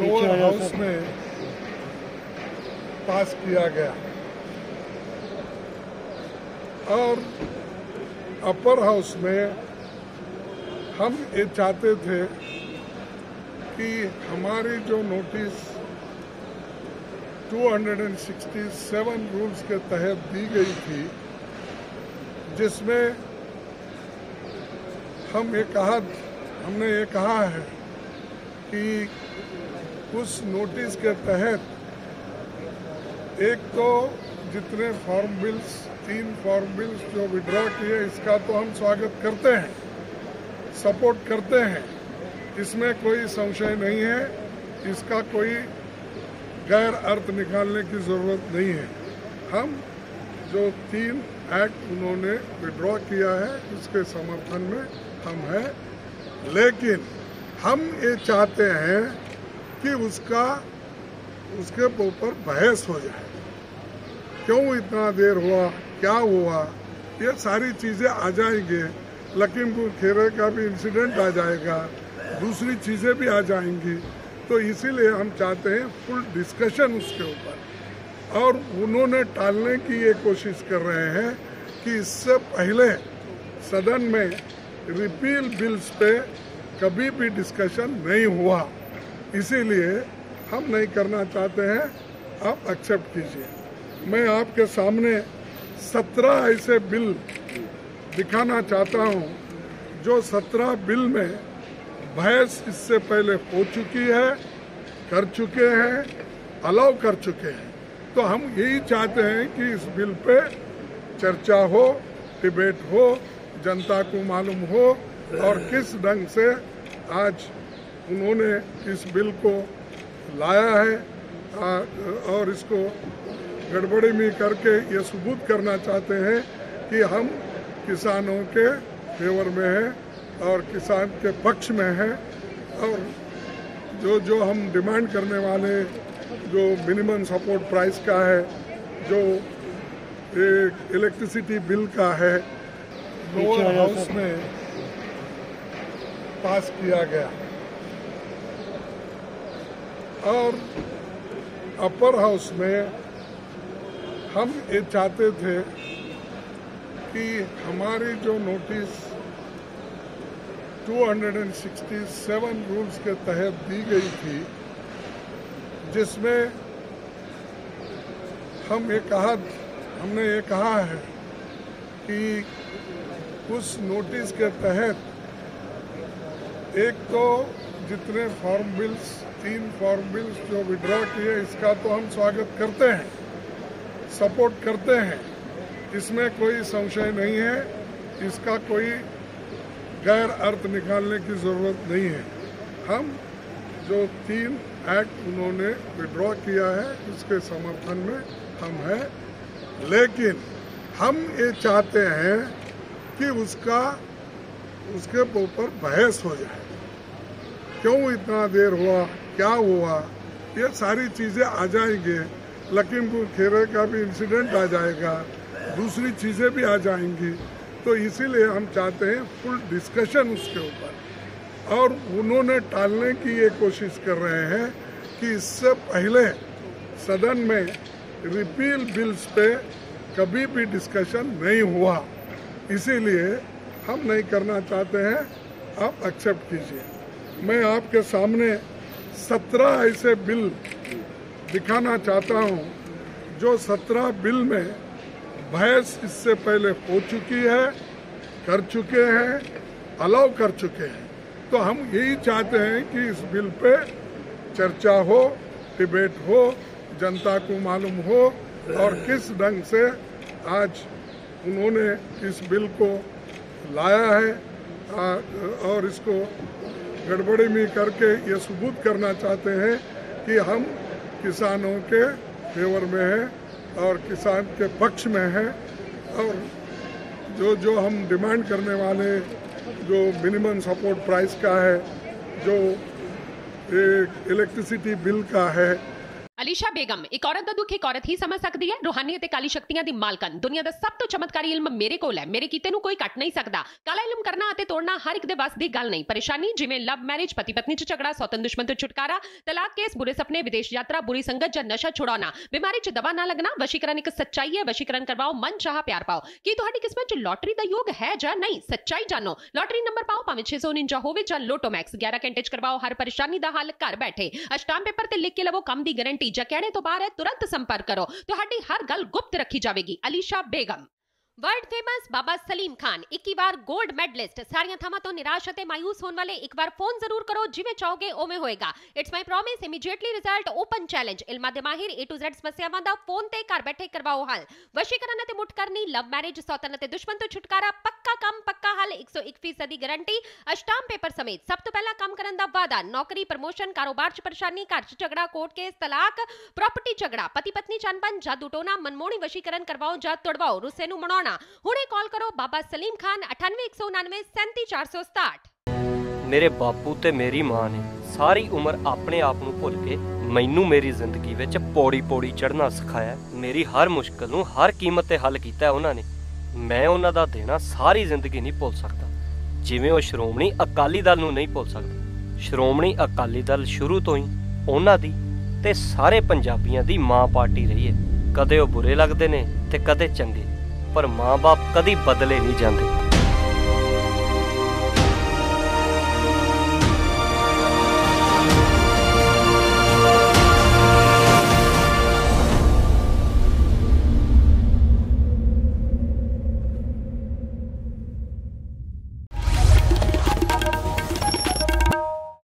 Lower house में पास किया गया और अपर हाउस में हम ये चाहते थे कि हमारी जो नोटिस 267 रूल्स के तहत दी गई थी, जिसमें हमने ये कहा है कि उस नोटिस के तहत एक तो जितने फॉर्म बिल्स 3 फॉर्म बिल्स जो विड्रॉ किए, इसका तो हम स्वागत करते हैं, सपोर्ट करते हैं, इसमें कोई संशय नहीं है, इसका कोई गैर अर्थ निकालने की ज़रूरत नहीं है। हम जो 3 एक्ट उन्होंने विड्रॉ किया है उसके समर्थन में हम हैं, लेकिन हम ये चाहते हैं कि उसके ऊपर बहस हो जाए। क्यों इतना देर हुआ, क्या हुआ, ये सारी चीज़ें आ जाएंगे। लखीमपुर खीरी का भी इंसिडेंट आ जाएगा, दूसरी चीज़ें भी आ जाएंगी, तो इसीलिए हम चाहते हैं फुल डिस्कशन उसके ऊपर। और उन्होंने टालने की ये कोशिश कर रहे हैं कि इससे पहले सदन में रिपील बिल्स पे कभी भी डिस्कशन नहीं हुआ, इसीलिए हम नहीं करना चाहते हैं। आप एक्सेप्ट कीजिए। मैं आपके सामने 17 ऐसे बिल दिखाना चाहता हूं जो 17 बिल में बहस इससे पहले हो चुकी है, कर चुके हैं, अलाउ कर चुके हैं। तो हम यही चाहते हैं कि इस बिल पे चर्चा हो, डिबेट हो, जनता को मालूम हो और किस ढंग से आज उन्होंने इस बिल को लाया है और इसको गड़बड़ी में करके ये सबूत करना चाहते हैं कि हम किसानों के फेवर में हैं और किसान के पक्ष में हैं। और जो हम डिमांड करने वाले जो मिनिमम सपोर्ट प्राइस का है, जो इलेक्ट्रिसिटी बिल का है, लोअर हाउस में पास किया गया और अपर हाउस में हम ये चाहते थे कि हमारी जो नोटिस 267 रूल्स के तहत दी गई थी, जिसमें हमने ये कहा है कि उस नोटिस के तहत एक तो जितने फॉर्म बिल्स 3 फॉर्म बिल्स जो विड्रॉ किए, इसका तो हम स्वागत करते हैं, सपोर्ट करते हैं, इसमें कोई संशय नहीं है, इसका कोई गैर अर्थ निकालने की ज़रूरत नहीं है। हम जो 3 एक्ट उन्होंने विड्रॉ किया है उसके समर्थन में हम हैं, लेकिन हम ये चाहते हैं कि उसके ऊपर बहस हो जाए। क्यों इतना देर हुआ, क्या हुआ, ये सारी चीज़ें आ जाएंगे। लखीमपुर खीरी का भी इंसिडेंट आ जाएगा, दूसरी चीज़ें भी आ जाएंगी, तो इसीलिए हम चाहते हैं फुल डिस्कशन उसके ऊपर। और उन्होंने टालने की ये कोशिश कर रहे हैं कि इससे पहले सदन में रिपील बिल्स पे कभी भी डिस्कशन नहीं हुआ, इसीलिए हम नहीं करना चाहते हैं। आप एक्सेप्ट कीजिए। मैं आपके सामने 17 ऐसे बिल दिखाना चाहता हूं जो 17 बिल में बहस इससे पहले हो चुकी है, कर चुके हैं, अलाउ कर चुके हैं। तो हम यही चाहते हैं कि इस बिल पे चर्चा हो, डिबेट हो, जनता को मालूम हो और किस ढंग से आज उन्होंने इस बिल को लाया है और इसको गड़बड़ी में करके ये सबूत करना चाहते हैं कि हम किसानों के फेवर में हैं और किसान के पक्ष में हैं। और जो हम डिमांड करने वाले जो मिनिमम सपोर्ट प्राइस का है, जो इलेक्ट्रिसिटी बिल का है, अलीशा बेगम एक औरत का दुख एक औरत ही समझ सकती है। रूहानी ते काली शक्तियां दी मालकन दुनिया का सब तो चमत्कारी इल्म मेरे कोल है, मेरे कीते नूं कोई कट नहीं सकता। काला इल्म करना ते तोड़ना हर एक दे बस दी गल नहीं। परेशानी जिवें लव मैरिज, पति पत्नी च झगड़ा, सौतन दुश्मन तो छुटकारा, तलाक केस, बुरे सपने, विदेश यात्रा, बुरी संगत या नशा छुड़ाना, बीमारी च दवा ना लगना, वशीकरण एक सच्चाई है। वशीकरण करवाओ, मन चाह प्यार पाओ। की तुहाडी किस्मत च लॉटरी दा योग है या नहीं? सच्चाई जानो। लॉटरी नंबर पाओ, भावें 649 होवे जां लोटो मैक्स। 11 घंटे च करवाओ हर परेशानी दा हल घर बैठे। अष्टाम पेपर ते लिख के लवो काम दी गारंटी। जा कहने तो बाहर तुरंत संपर्क करो, तुहाडी हर गल गुप्त रखी जाएगी। अलीशा बेगम। वर्ल्ड फेमस बाबा सलीम खान 21 बार गोल्ड मेडलिस्ट। सारियां थावां तो निराश ते मायूस होने वाले एक बार फोन जरूर करो, जिवें चाहोगे उवें होएगा। It's my promise, immediately result, open challenge. इल्मा दे माहिर A to Z समस्यावां दा फोन ते घर बैठे करवाओ हल। वशीकरण ते मुठ करनी, लव मैरिज, सौतन ते दुश्मन तो छुटकारा, पक्का काम पक्का हल, 101% दी गारंटी। अष्टाम पेपर समेत सब तो पहला काम करन दा वादा। नौकरी, प्रमोशन, कारोबार च परेशानी, घर च झगड़ा, कोर्ट केस, तलाक, प्रॉपर्टी झगड़ा, पति पत्नी च अनबन, जादू टोना, मनमोहनी वशीकरण करवाओ जा तोड़वाओ, रुस्से नूं मनाउणा। हुणे कॉल करो बाबा सलीम खान 98 199 37 467। मेरे बापू ते मेरी मां ने सारी उम्र अपने आप नूं भुल के मैनू मेरी जिंदगी विच पौड़ी पौड़ी चढ़ना सिखाया। मेरी हर मुश्किल नूं हर कीमत ते हल कीता उन्हां ने। मैं उन्हां दा देना सारी जिंदगी नहीं भुल सकदा, जिवें ओह श्रोमणी अकाली दल नूं नहीं भुल सकदा। श्रोमणी अकाली दल शुरू तो ही उन्हां दी ते सारे पंजाबियां दी मां पार्टी रही है। कदे ओह बुरे लगदे ने ते कदे चंगे, पर माँ बाप कदी बदले नहीं जाते।